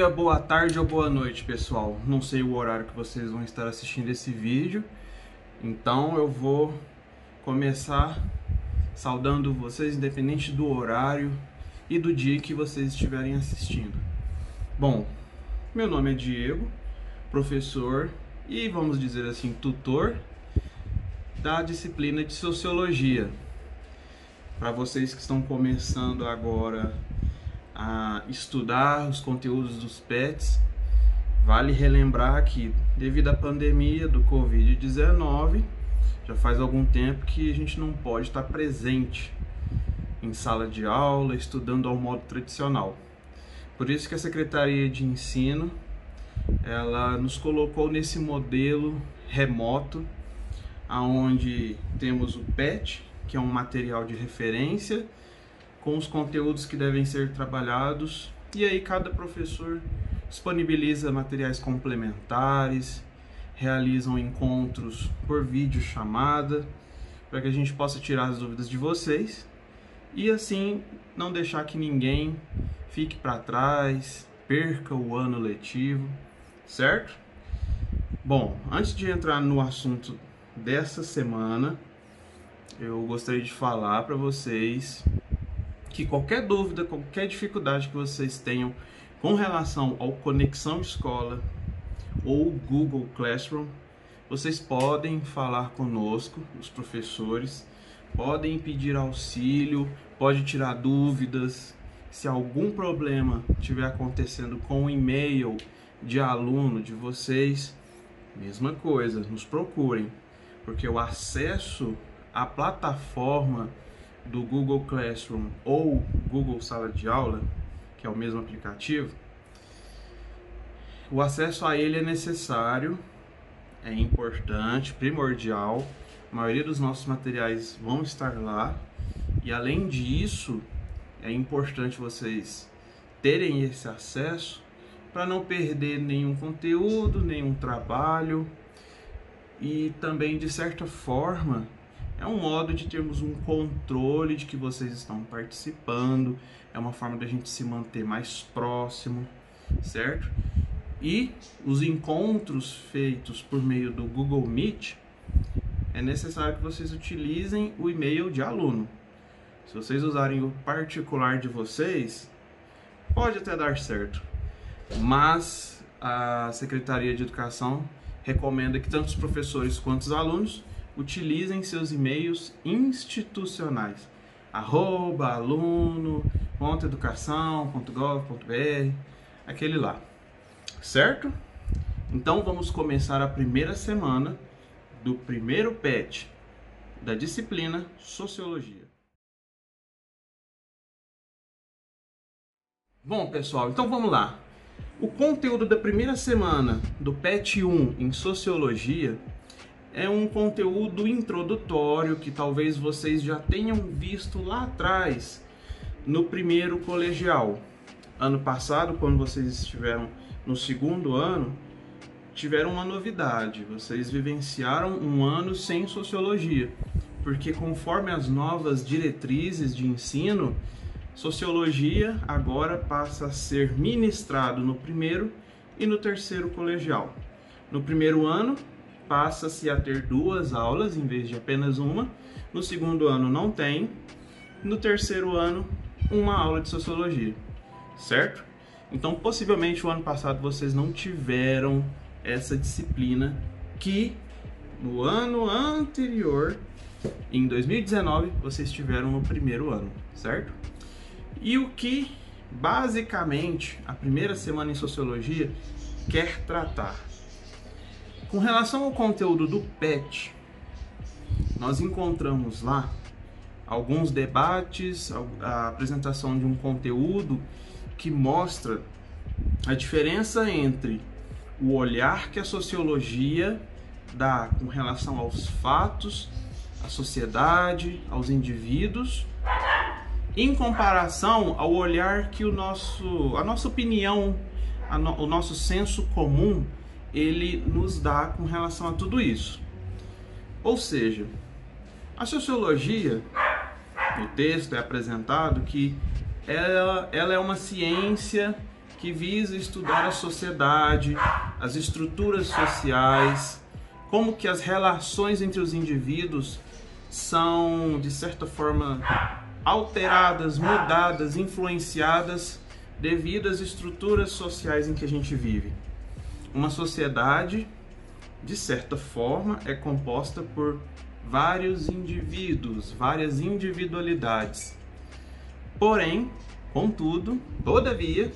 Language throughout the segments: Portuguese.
dia, boa tarde ou boa noite, pessoal. Não sei o horário que vocês vão estar assistindo esse vídeo, então eu vou começar saudando vocês, independente do horário e do dia que vocês estiverem assistindo. Bom, meu nome é Diego, professor e, vamos dizer assim, tutor da disciplina de Sociologia. Para vocês que estão começando agora a estudar os conteúdos dos PETs, vale relembrar que, devido à pandemia do Covid-19, já faz algum tempo que a gente não pode estar presente em sala de aula, estudando ao modo tradicional. Por isso que a Secretaria de Ensino, ela nos colocou nesse modelo remoto, onde temos o PET, que é um material de referência, com os conteúdos que devem ser trabalhados, e aí cada professor disponibiliza materiais complementares, realizam encontros por videochamada, para que a gente possa tirar as dúvidas de vocês, e assim não deixar que ninguém fique para trás, perca o ano letivo, certo? Bom, antes de entrar no assunto dessa semana, eu gostaria de falar para vocês que qualquer dúvida, qualquer dificuldade que vocês tenham com relação ao Conexão Escola ou Google Classroom, vocês podem falar conosco, os professores, podem pedir auxílio, pode tirar dúvidas. Se algum problema estiver acontecendo com o e-mail de aluno de vocês, mesma coisa, nos procurem, porque o acesso à plataforma do Google Classroom ou Google Sala de Aula, que é o mesmo aplicativo, o acesso a ele é necessário, é importante, primordial. A maioria dos nossos materiais vão estar lá, e além disso, é importante vocês terem esse acesso para não perder nenhum conteúdo, nenhum trabalho, e também, de certa forma, é um modo de termos um controle de que vocês estão participando, é uma forma da gente se manter mais próximo, certo? E os encontros feitos por meio do Google Meet, é necessário que vocês utilizem o e-mail de aluno. Se vocês usarem o particular de vocês, pode até dar certo, mas a Secretaria de Educação recomenda que tanto os professores quanto os alunos utilizem seus e-mails institucionais, @aluno.educação.gov.br, aquele lá, certo? Então vamos começar a primeira semana do primeiro PET da disciplina Sociologia. Bom, pessoal, então vamos lá. O conteúdo da primeira semana do PET 1 em Sociologia é um conteúdo introdutório que talvez vocês já tenham visto lá atrás, no primeiro colegial. Ano passado, quando vocês estiveram no segundo ano, tiveram uma novidade. Vocês vivenciaram um ano sem Sociologia, porque conforme as novas diretrizes de ensino, Sociologia agora passa a ser ministrado no primeiro e no terceiro colegial. No primeiro ano, passa-se a ter 2 aulas em vez de apenas uma. No segundo ano não tem. No terceiro ano, uma aula de Sociologia, certo? Então, possivelmente, o ano passado vocês não tiveram essa disciplina que no ano anterior, em 2019, vocês tiveram no primeiro ano, certo? E o que, basicamente, a primeira semana em Sociologia quer tratar? Com relação ao conteúdo do PET, nós encontramos lá alguns debates, a apresentação de um conteúdo que mostra a diferença entre o olhar que a sociologia dá com relação aos fatos, à sociedade, aos indivíduos, em comparação ao olhar que a nossa opinião, o nosso senso comum, ele nos dá com relação a tudo isso. Ou seja, a sociologia, no texto é apresentado que ela é uma ciência que visa estudar a sociedade, as estruturas sociais, como que as relações entre os indivíduos são, de certa forma, alteradas, mudadas, influenciadas devido às estruturas sociais em que a gente vive. Uma sociedade, de certa forma, é composta por vários indivíduos, várias individualidades. Porém, contudo, todavia,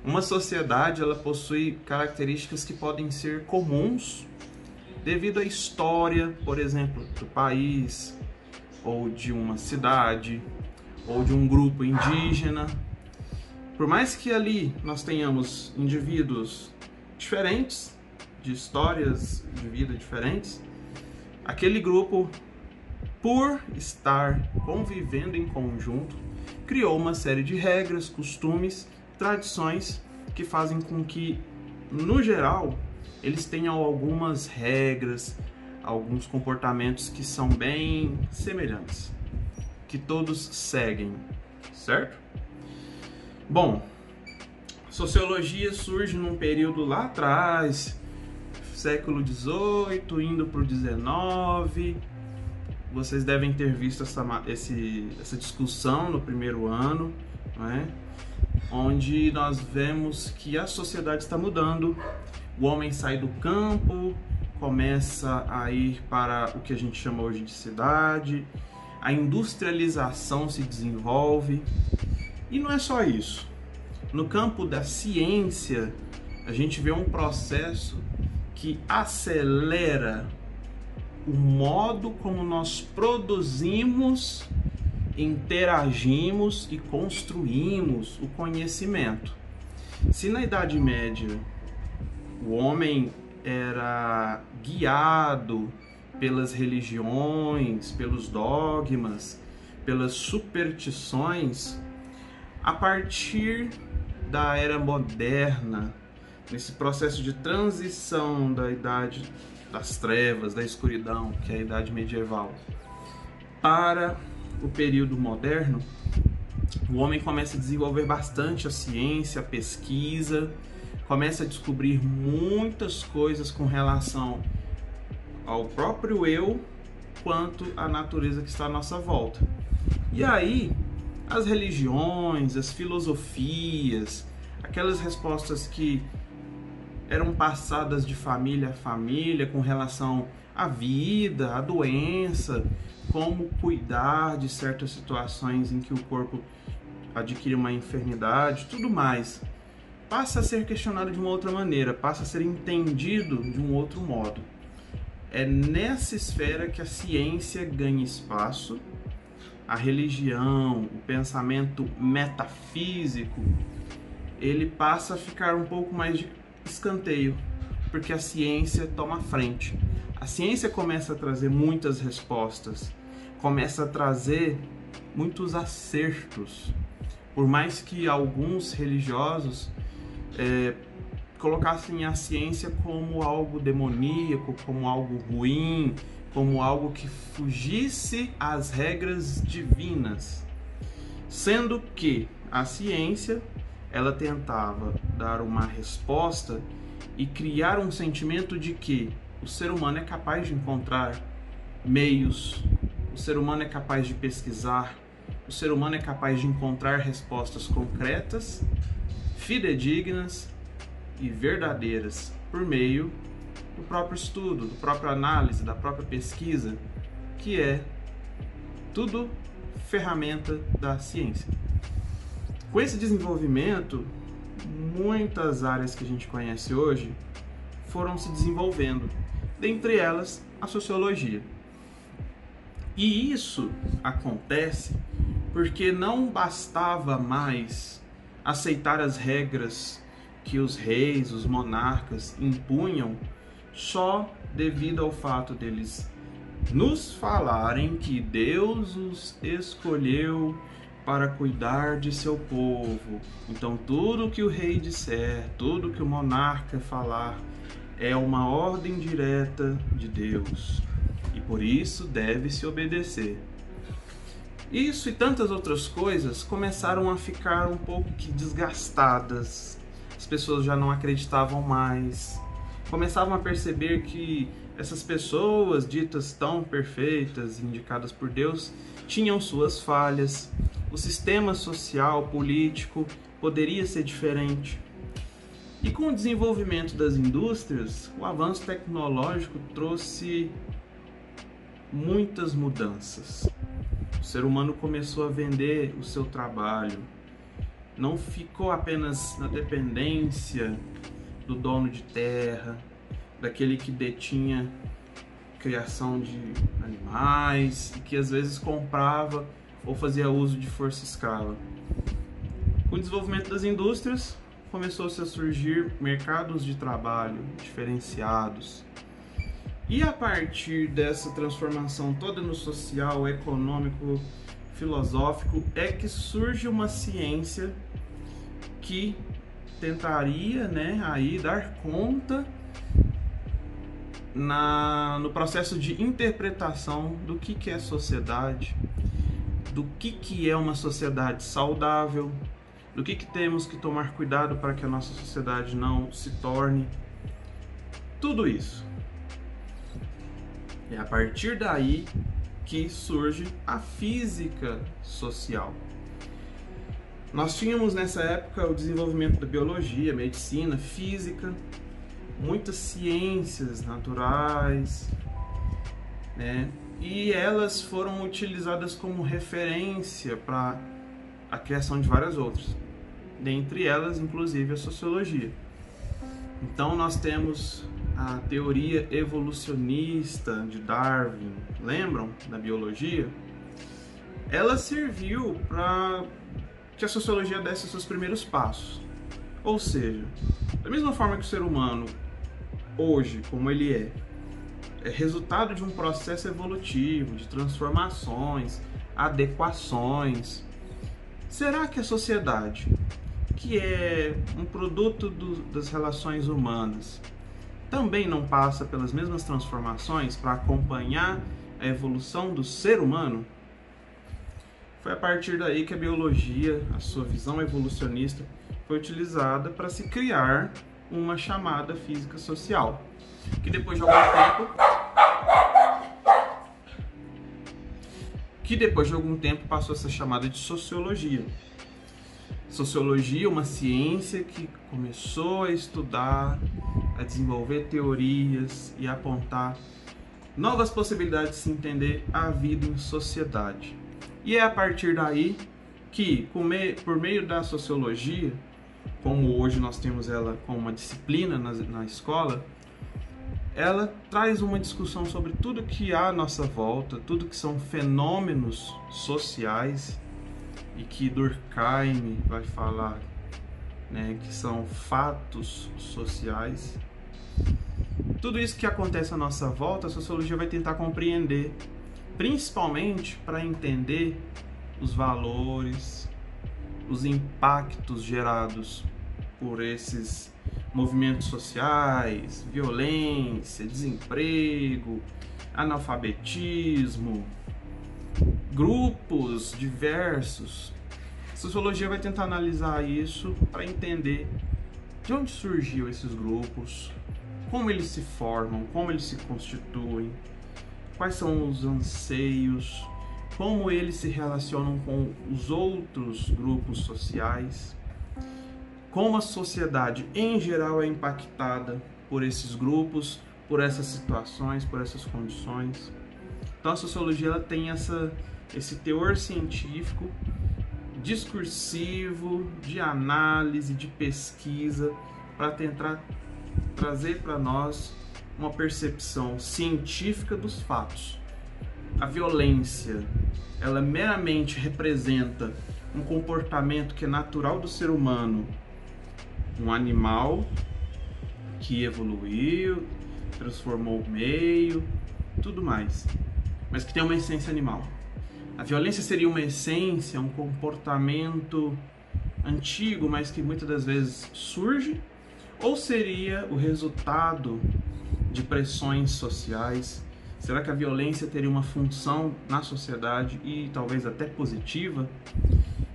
uma sociedade ela possui características que podem ser comuns devido à história, por exemplo, do país, ou de uma cidade, ou de um grupo indígena. Por mais que ali nós tenhamos indivíduos diferentes, de histórias de vida diferentes, aquele grupo, por estar convivendo em conjunto, criou uma série de regras, costumes, tradições que fazem com que, no geral, eles tenham algumas regras, alguns comportamentos que são bem semelhantes, que todos seguem, certo? Bom, sociologia surge num período lá atrás, século XVIII, indo para o XIX. Vocês devem ter visto essa discussão no primeiro ano, não é? Onde nós vemos que a sociedade está mudando, o homem sai do campo, começa a ir para o que a gente chama hoje de cidade, a industrialização se desenvolve. E não é só isso. No campo da ciência, a gente vê um processo que acelera o modo como nós produzimos, interagimos e construímos o conhecimento. Se na Idade Média o homem era guiado pelas religiões, pelos dogmas, pelas superstições, a partir da era moderna, nesse processo de transição da idade das trevas, da escuridão, que é a idade medieval, para o período moderno, o homem começa a desenvolver bastante a ciência, a pesquisa, começa a descobrir muitas coisas com relação ao próprio eu, quanto à natureza que está à nossa volta. E aí, as religiões, as filosofias, aquelas respostas que eram passadas de família a família com relação à vida, à doença, como cuidar de certas situações em que o corpo adquire uma enfermidade, tudo mais, passa a ser questionado de uma outra maneira, passa a ser entendido de um outro modo. É nessa esfera que a ciência ganha espaço, a religião, o pensamento metafísico, ele passa a ficar um pouco mais de escanteio, porque a ciência toma a frente. A ciência começa a trazer muitas respostas, começa a trazer muitos acertos, por mais que alguns religiosos colocassem a ciência como algo demoníaco, como algo ruim, como algo que fugisse às regras divinas, sendo que a ciência ela tentava dar uma resposta e criar um sentimento de que o ser humano é capaz de encontrar meios, o ser humano é capaz de pesquisar, o ser humano é capaz de encontrar respostas concretas, fidedignas e verdadeiras por meio do próprio estudo, da própria análise, da própria pesquisa, que é tudo ferramenta da ciência. Com esse desenvolvimento, muitas áreas que a gente conhece hoje foram se desenvolvendo, dentre elas a sociologia. E isso acontece porque não bastava mais aceitar as regras que os reis, os monarcas impunham só devido ao fato deles nos falarem que Deus os escolheu para cuidar de seu povo. Então tudo que o rei disser, tudo que o monarca falar é uma ordem direta de Deus e por isso deve-se obedecer. Isso e tantas outras coisas começaram a ficar um pouco que desgastadas. As pessoas já não acreditavam mais. Começavam a perceber que essas pessoas ditas tão perfeitas, indicadas por Deus, tinham suas falhas. O sistema social, político, poderia ser diferente. E com o desenvolvimento das indústrias, o avanço tecnológico trouxe muitas mudanças. O ser humano começou a vender o seu trabalho, não ficou apenas na dependência do dono de terra, daquele que detinha criação de animais e que às vezes comprava ou fazia uso de força escrava. Com o desenvolvimento das indústrias, começou-se a surgir mercados de trabalho diferenciados. E a partir dessa transformação toda no social, econômico, filosófico, é que surge uma ciência que tentaria, aí dar conta no processo de interpretação do que é sociedade, do que é uma sociedade saudável, do que temos que tomar cuidado para que a nossa sociedade não se torne tudo isso. É a partir daí que surge a física social. Nós tínhamos nessa época o desenvolvimento da biologia, medicina, física, muitas ciências naturais, e elas foram utilizadas como referência para a criação de várias outras, dentre elas, inclusive, a sociologia. Então nós temos a teoria evolucionista de Darwin, lembram da biologia? Ela serviu para que a sociologia desse seus primeiros passos. Ou seja, da mesma forma que o ser humano, hoje, como ele é resultado de um processo evolutivo, de transformações, adequações, será que a sociedade, que é um produto das relações humanas, também não passa pelas mesmas transformações para acompanhar a evolução do ser humano? Foi a partir daí que a biologia, a sua visão evolucionista, foi utilizada para se criar uma chamada física social, que depois de algum tempo passou a ser chamada de sociologia. Sociologia, uma ciência que começou a estudar, a desenvolver teorias e a apontar novas possibilidades de se entender a vida em sociedade. E é a partir daí que, por meio da sociologia, como hoje nós temos ela como uma disciplina na escola, ela traz uma discussão sobre tudo que há à nossa volta, tudo que são fenômenos sociais, e que Durkheim vai falar, que são fatos sociais. Tudo isso que acontece à nossa volta, a sociologia vai tentar compreender, principalmente para entender os valores, os impactos gerados por esses movimentos sociais, violência, desemprego, analfabetismo, grupos diversos. A sociologia vai tentar analisar isso para entender de onde surgiu esses grupos, como eles se formam, como eles se constituem, quais são os anseios, como eles se relacionam com os outros grupos sociais, como a sociedade em geral é impactada por esses grupos, por essas situações, por essas condições. Então a sociologia ela tem esse teor científico, discursivo, de análise, de pesquisa, para tentar trazer para nós uma percepção científica dos fatos. A violência, ela meramente representa um comportamento que é natural do ser humano, um animal que evoluiu, transformou o meio, tudo mais, mas que tem uma essência animal. A violência seria uma essência, um comportamento antigo, mas que muitas das vezes surge, ou seria o resultado de pressões sociais Será que a violência teria uma função na sociedade e talvez até positiva?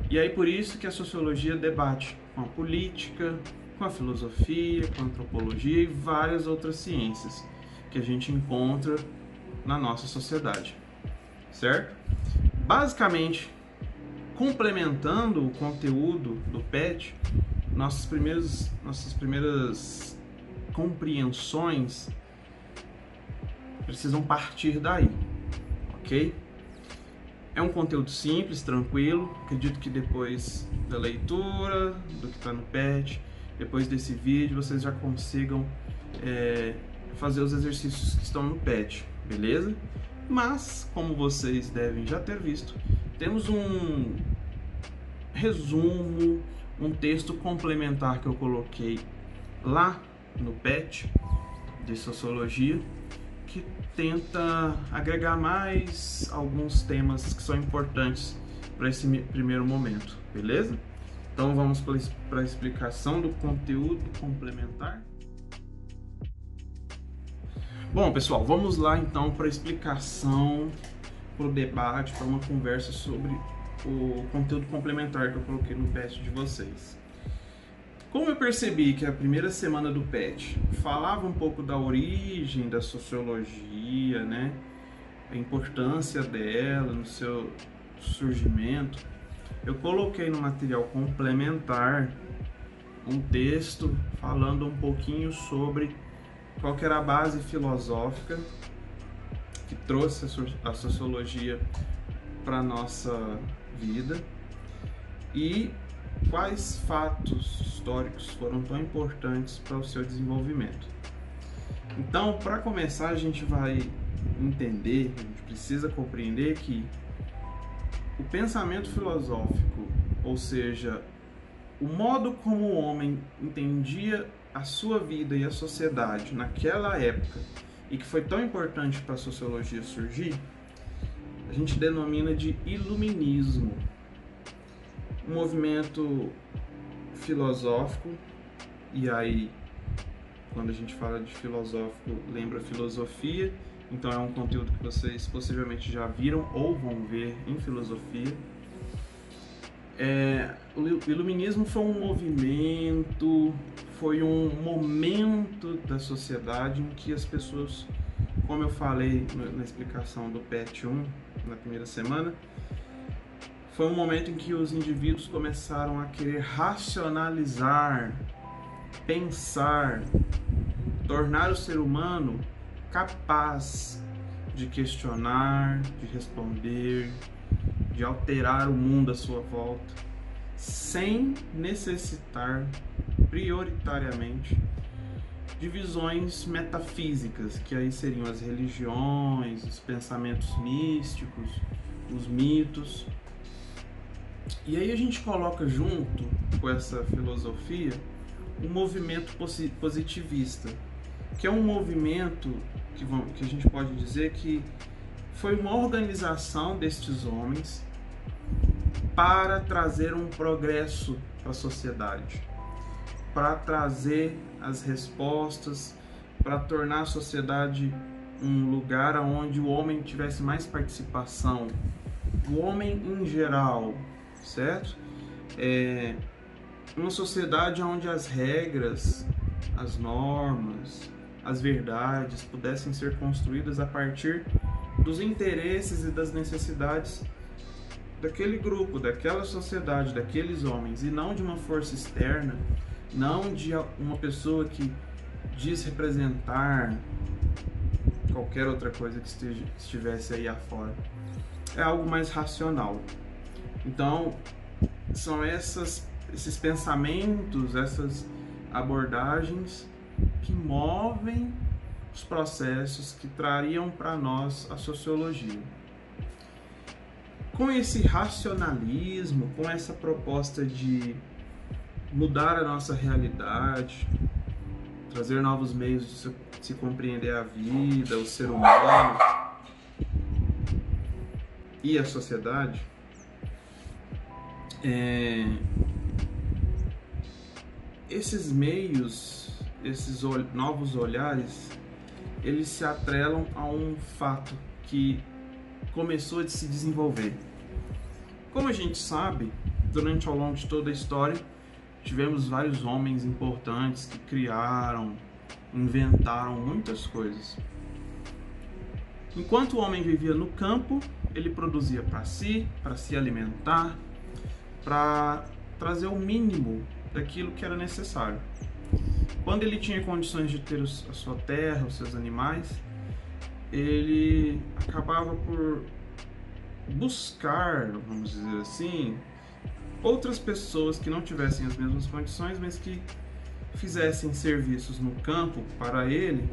E aí por isso que a sociologia debate com a política, com a filosofia, com a antropologia e várias outras ciências que a gente encontra na nossa sociedade, certo? Basicamente, complementando o conteúdo do PET, nossas primeiras compreensões precisam partir daí, ok? É um conteúdo simples, tranquilo. Acredito que depois da leitura do que está no PET, depois desse vídeo, vocês já consigam fazer os exercícios que estão no PET, beleza? Mas, como vocês devem já ter visto, temos um resumo, um texto complementar que eu coloquei lá no PET de Sociologia, que tenta agregar mais alguns temas que são importantes para esse primeiro momento, beleza? Então vamos para a explicação do conteúdo complementar. Bom, pessoal, vamos lá então para a explicação, para o debate, para uma conversa sobre o conteúdo complementar que eu coloquei no PET de vocês. Como eu percebi que a primeira semana do PET falava um pouco da origem da sociologia, né? A importância dela no seu surgimento, eu coloquei no material complementar um texto falando um pouquinho sobre qual que era a base filosófica que trouxe a sociologia para a nossa vida e quais fatos históricos foram tão importantes para o seu desenvolvimento. Então, para começar, a gente vai entender, a gente precisa compreender que o pensamento filosófico, ou seja, o modo como o homem entendia a sua vida e a sociedade naquela época e que foi tão importante para a sociologia surgir, a gente denomina de iluminismo. Um movimento filosófico, e aí quando a gente fala de filosófico, lembra filosofia, então é um conteúdo que vocês possivelmente já viram ou vão ver em filosofia. O iluminismo foi um movimento, foi um momento da sociedade em que as pessoas, como eu falei na explicação do PET 1, na primeira semana, foi um momento em que os indivíduos começaram a querer racionalizar, pensar, tornar o ser humano capaz de questionar, de responder, de alterar o mundo à sua volta, sem necessitar prioritariamente de visões metafísicas, que aí seriam as religiões, os pensamentos místicos, os mitos. E aí a gente coloca junto com essa filosofia um movimento positivista, que é um movimento que a gente pode dizer que foi uma organização destes homens para trazer um progresso para a sociedade, para trazer as respostas, para tornar a sociedade um lugar onde o homem tivesse mais participação, o homem em geral, certo? Uma sociedade onde as regras, as normas, as verdades pudessem ser construídas a partir dos interesses e das necessidades daquele grupo, daquela sociedade, daqueles homens, e não de uma força externa, não de uma pessoa que diz representar qualquer outra coisa que estivesse aí afora. É algo mais racional. Então, são esses pensamentos, essas abordagens que movem os processos que trariam para nós a sociologia. Com esse racionalismo, com essa proposta de mudar a nossa realidade, trazer novos meios de se compreender a vida, o ser humano e a sociedade, esses meios, esses novos olhares, eles se atrelam a um fato que começou a se desenvolver. Como a gente sabe, durante ao longo de toda a história, tivemos vários homens importantes que criaram, inventaram muitas coisas. Enquanto o homem vivia no campo, ele produzia para se alimentar, para trazer o mínimo daquilo que era necessário. Quando ele tinha condições de ter a sua terra, os seus animais, ele acabava por buscar, vamos dizer assim, outras pessoas que não tivessem as mesmas condições, mas que fizessem serviços no campo para ele,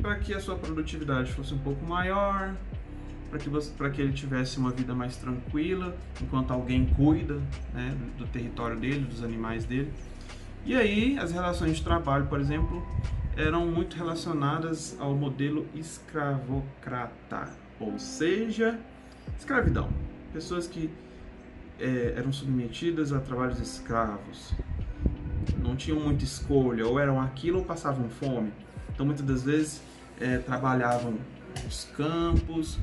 para que a sua produtividade fosse um pouco maior, para que ele tivesse uma vida mais tranquila, enquanto alguém cuida, né, do território dele, dos animais dele. E aí as relações de trabalho, por exemplo, eram muito relacionadas ao modelo escravocrata, ou seja, escravidão. Pessoas que eram submetidas a trabalhos escravos, não tinham muita escolha, ou eram aquilo ou passavam fome. Então muitas das vezes trabalhavam nos campos,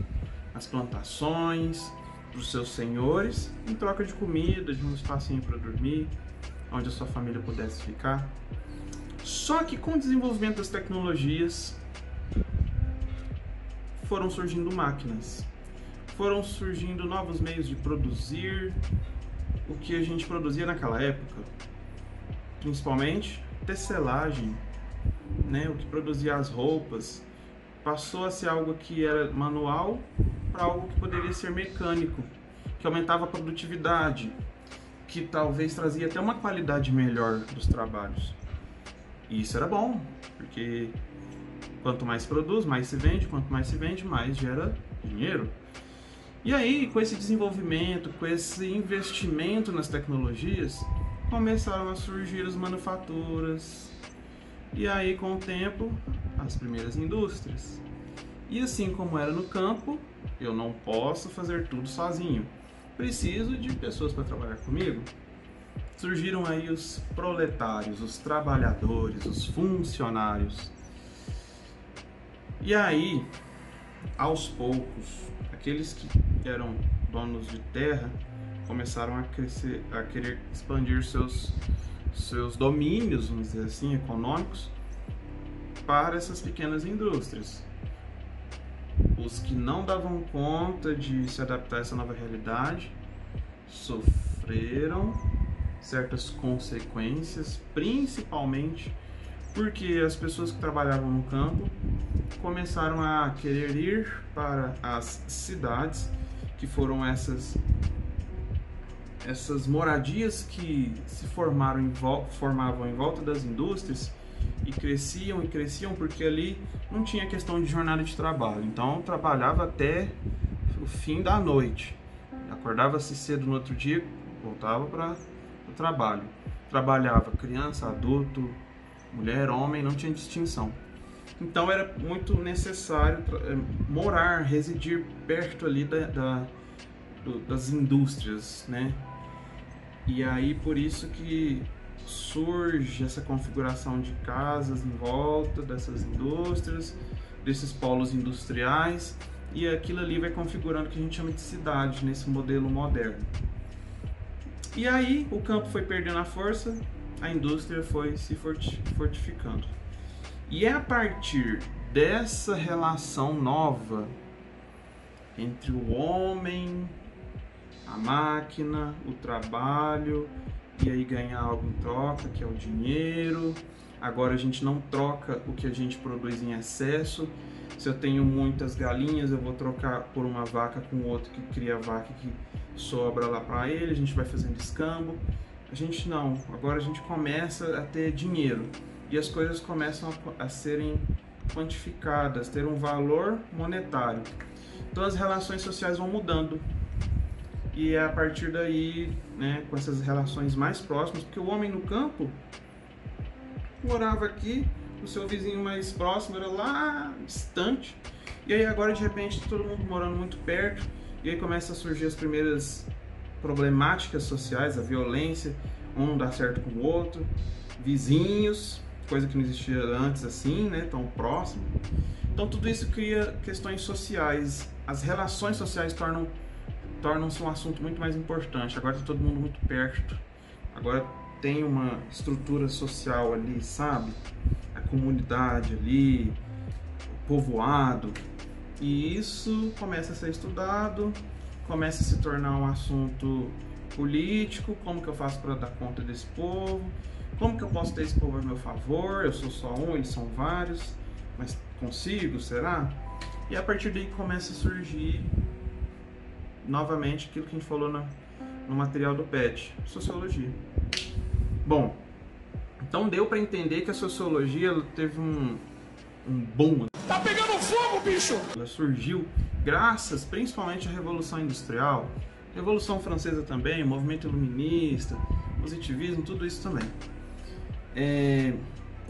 nas plantações, para os seus senhores, em troca de comida, de um espacinho para dormir, onde a sua família pudesse ficar. Só que com o desenvolvimento das tecnologias, foram surgindo máquinas, foram surgindo novos meios de produzir o que a gente produzia naquela época, principalmente tecelagem, né? O que produzia as roupas passou a ser algo que era manual para algo que poderia ser mecânico, que aumentava a produtividade, que talvez trazia até uma qualidade melhor dos trabalhos. E isso era bom, porque quanto mais produz, mais se vende, quanto mais se vende, mais gera dinheiro. E aí, com esse desenvolvimento, com esse investimento nas tecnologias, começaram a surgir as manufaturas, e aí com o tempo, as primeiras indústrias. E assim como era no campo, eu não posso fazer tudo sozinho, preciso de pessoas para trabalhar comigo. Surgiram aí os proletários, os trabalhadores, os funcionários. E aí, aos poucos, aqueles que eram donos de terra começaram a crescer, a querer expandir seus domínios, vamos dizer assim, econômicos, para essas pequenas indústrias. Os que não davam conta de se adaptar a essa nova realidade sofreram certas consequências, principalmente porque as pessoas que trabalhavam no campo começaram a querer ir para as cidades, que foram essas moradias que se formavam em volta das indústrias e cresciam porque ali não tinha questão de jornada de trabalho. Então trabalhava até o fim da noite, acordava-se cedo no outro dia, voltava para o trabalho. Trabalhava criança, adulto, mulher, homem, não tinha distinção. Então era muito necessário morar, residir perto ali das indústrias, né? E aí por isso que surge essa configuração de casas em volta dessas indústrias, desses polos industriais, e aquilo ali vai configurando o que a gente chama de cidade nesse modelo moderno. E aí o campo foi perdendo a força, a indústria foi se fortificando. E é a partir dessa relação nova entre o homem, a máquina, o trabalho, e aí ganhar algo em troca, que é o dinheiro. Agora a gente não troca o que a gente produz em excesso. Se eu tenho muitas galinhas, eu vou trocar por uma vaca com outro que cria vaca que sobra lá para ele, a gente vai fazendo escambo. A gente não, agora a gente começa a ter dinheiro e as coisas começam a serem quantificadas, ter um valor monetário. Então as relações sociais vão mudando. E é a partir daí, né, com essas relações mais próximas, porque o homem no campo morava aqui, o seu vizinho mais próximo era lá distante, e aí agora de repente todo mundo morando muito perto, e aí começa a surgir as primeiras problemáticas sociais, a violência, um não dá certo com o outro, vizinhos, coisa que não existia antes assim, né, tão próximo. Então tudo isso cria questões sociais, as relações sociais tornam-se um assunto muito mais importante. Agora está todo mundo muito perto, agora tem uma estrutura social ali, sabe? A comunidade ali, o povoado, e isso começa a ser estudado, começa a se tornar um assunto político. Como que eu faço para dar conta desse povo? Como que eu posso ter esse povo a meu favor? Eu sou só um, eles são vários, mas consigo, será? E a partir daí começa a surgir novamente aquilo que a gente falou no material do PET, sociologia. Bom, então deu para entender que a sociologia ela teve um boom. Tá pegando fogo, bicho! Ela surgiu graças principalmente à Revolução Industrial, Revolução Francesa também, movimento iluminista, positivismo, tudo isso também.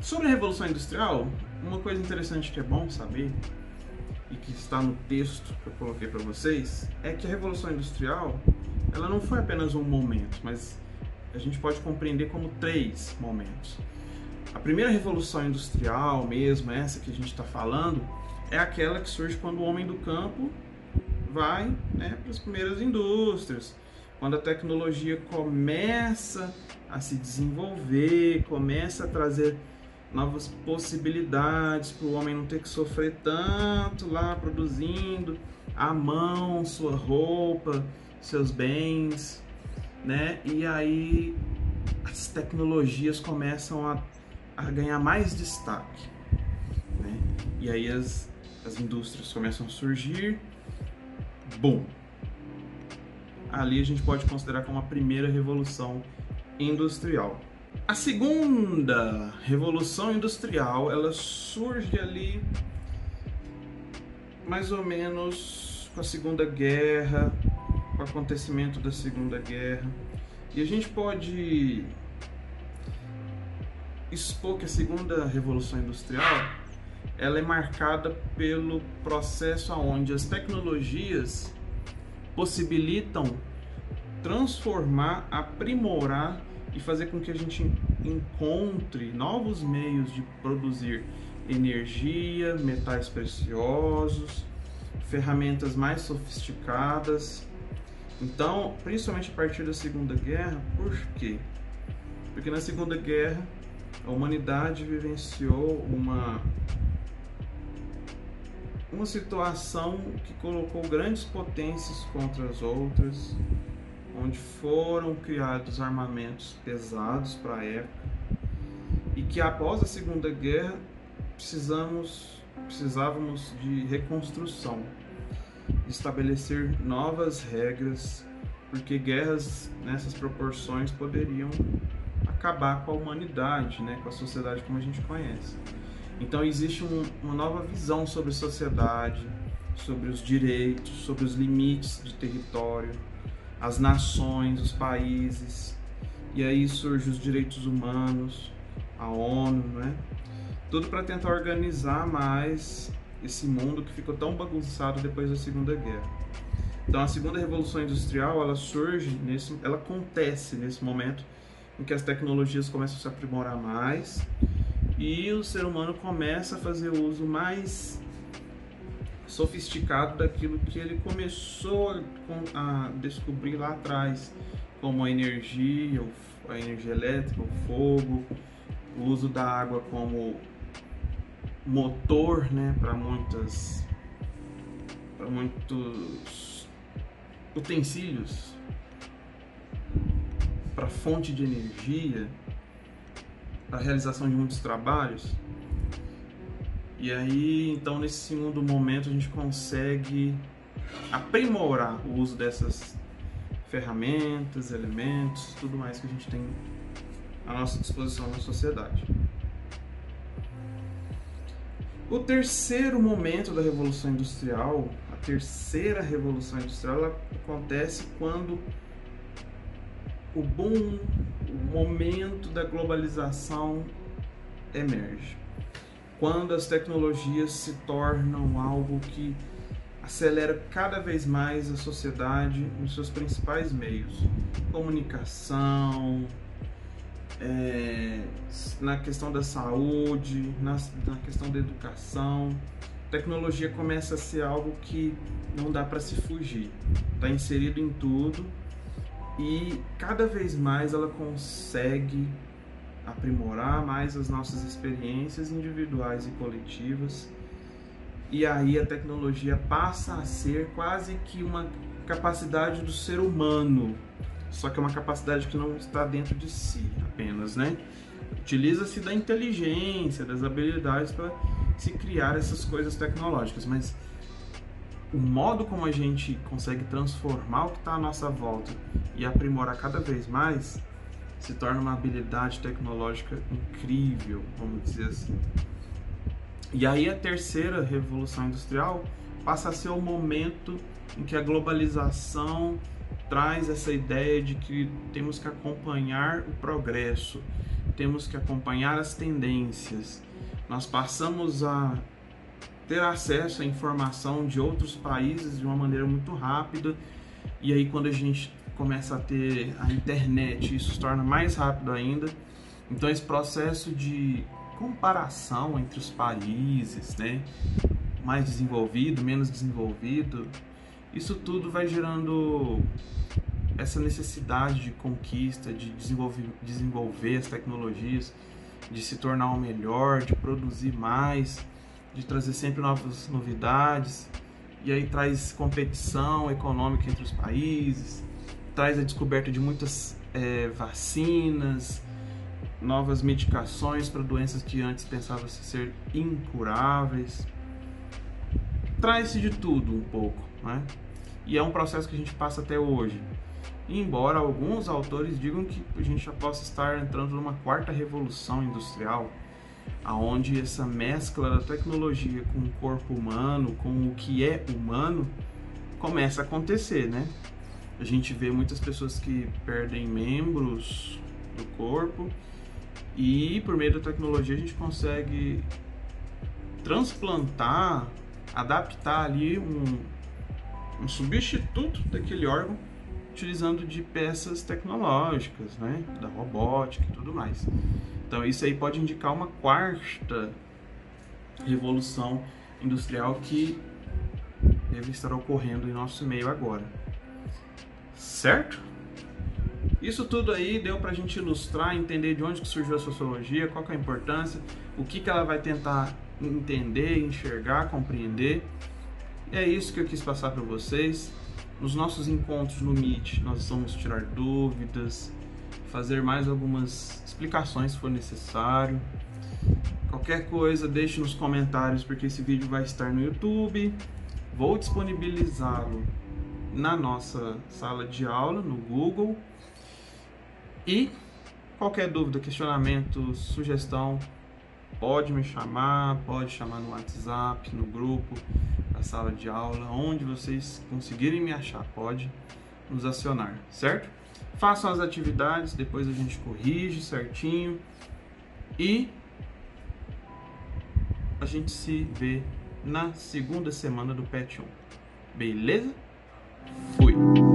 Sobre a Revolução Industrial, uma coisa interessante que é bom saber, e que está no texto que eu coloquei para vocês, é que a Revolução Industrial ela não foi apenas um momento, mas a gente pode compreender como 3 momentos. A primeira Revolução Industrial mesmo, essa que a gente está falando, é aquela que surge quando o homem do campo vai, né, para as primeiras indústrias, quando a tecnologia começa a se desenvolver, começa a trazer novas possibilidades para o homem não ter que sofrer tanto lá produzindo à mão sua roupa, seus bens, né? E aí as tecnologias começam a ganhar mais destaque, né? E aí as indústrias começam a surgir. Bom, ali a gente pode considerar como a primeira revolução industrial. A segunda revolução industrial, ela surge ali mais ou menos com a Segunda Guerra, com o acontecimento da Segunda Guerra. E a gente pode expor que a segunda revolução industrial ela é marcada pelo processo onde as tecnologias possibilitam transformar, aprimorar e fazer com que a gente encontre novos meios de produzir energia, metais preciosos, ferramentas mais sofisticadas. Então, principalmente a partir da Segunda Guerra, por quê? Porque na Segunda Guerra a humanidade vivenciou uma situação que colocou grandes potências contra as outras, onde foram criados armamentos pesados para a época, e que após a Segunda Guerra precisávamos de reconstrução, de estabelecer novas regras, porque guerras nessas proporções poderiam acabar com a humanidade, né, com a sociedade como a gente conhece. Então existe uma nova visão sobre a sociedade, sobre os direitos, sobre os limites de território, as nações, os países, e aí surgem os direitos humanos, a ONU, né? Tudo para tentar organizar mais esse mundo que ficou tão bagunçado depois da Segunda Guerra. Então a segunda revolução industrial, ela ela acontece nesse momento em que as tecnologias começam a se aprimorar mais e o ser humano começa a fazer uso mais sofisticado daquilo que ele começou a descobrir lá atrás, como a energia elétrica, o fogo, o uso da água como motor, né, para muitos utensílios, para fonte de energia, para a realização de muitos trabalhos. E aí, então, nesse segundo momento, a gente consegue aprimorar o uso dessas ferramentas, elementos, tudo mais que a gente tem à nossa disposição na sociedade. O terceiro momento da Revolução Industrial, a terceira Revolução Industrial, ela acontece quando o boom, o momento da globalização emerge. Quando as tecnologias se tornam algo que acelera cada vez mais a sociedade nos seus principais meios: comunicação, na questão da saúde, na questão da educação. Tecnologia começa a ser algo que não dá para se fugir, está inserido em tudo e cada vez mais ela consegue aprimorar mais as nossas experiências individuais e coletivas, e aí a tecnologia passa a ser quase que uma capacidade do ser humano, só que é uma capacidade que não está dentro de si apenas, né? Utiliza-se da inteligência, das habilidades para se criar essas coisas tecnológicas, mas o modo como a gente consegue transformar o que está à nossa volta e aprimorar cada vez mais se torna uma habilidade tecnológica incrível, vamos dizer assim. E aí a terceira revolução industrial passa a ser o momento em que a globalização traz essa ideia de que temos que acompanhar o progresso, temos que acompanhar as tendências. Nós passamos a ter acesso à informação de outros países de uma maneira muito rápida, e aí quando a gente começa a ter a internet, isso se torna mais rápido ainda. Então esse processo de comparação entre os países, né, mais desenvolvido, menos desenvolvido, isso tudo vai gerando essa necessidade de conquista, de desenvolver as tecnologias, de se tornar o melhor, de produzir mais, de trazer sempre novas novidades, e aí traz competição econômica entre os países, traz a descoberta de muitas vacinas, novas medicações para doenças que antes pensavam ser incuráveis, traz-se de tudo um pouco, né? E é um processo que a gente passa até hoje. Embora alguns autores digam que a gente já possa estar entrando numa quarta revolução industrial, aonde essa mescla da tecnologia com o corpo humano, com o que é humano, começa a acontecer, né? A gente vê muitas pessoas que perdem membros do corpo e por meio da tecnologia a gente consegue transplantar, adaptar ali um substituto daquele órgão utilizando de peças tecnológicas, né, da robótica e tudo mais. Então isso aí pode indicar uma quarta revolução industrial que deve estar ocorrendo em nosso meio agora, certo? Isso tudo aí deu para a gente ilustrar, entender de onde que surgiu a sociologia, qual que é a importância, o que ela vai tentar entender, enxergar, compreender. E é isso que eu quis passar para vocês. Nos nossos encontros no Meet, nós vamos tirar dúvidas, fazer mais algumas explicações se for necessário. Qualquer coisa, deixe nos comentários, porque esse vídeo vai estar no YouTube. Vou disponibilizá-lo na nossa sala de aula, no Google. E qualquer dúvida, questionamento, sugestão, pode me chamar, pode chamar no WhatsApp, no grupo da sala de aula, onde vocês conseguirem me achar, pode nos acionar, certo? Façam as atividades, depois a gente corrige certinho e a gente se vê na segunda semana do PET 1. Beleza? Fui!